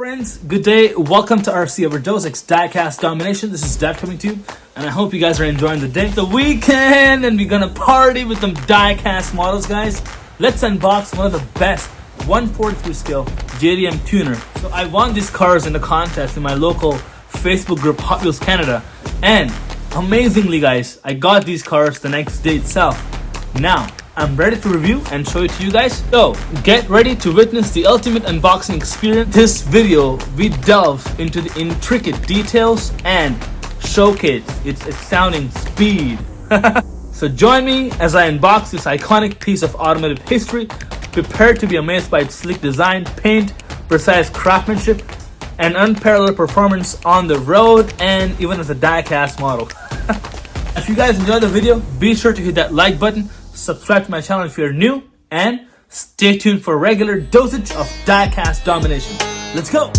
friends, good day. Welcome to RC Overdose X Diecast Domination. This is Dev coming to you, and I hope you guys are enjoying the day. The weekend, and we're gonna party with them diecast models, guys. Let's unbox one of the best 143 scale JDM tuner. So I won these cars in the contest in my local Facebook group Hotwheels Canada, and amazingly, guys, I got these cars the next day itself. Now I'm ready to review and show it to you guys. So get ready to witness the ultimate unboxing experience. This video, we delve into the intricate details and showcase its astounding speed. So join me as I unbox this iconic piece of automotive history. Prepare to be amazed by its sleek design, paint, precise craftsmanship, and unparalleled performance on the road and even as a diecast model. If you guys enjoyed the video, be sure to hit that like button, subscribe to my channel if you're new, and stay tuned for regular dosage of diecast domination. Let's go!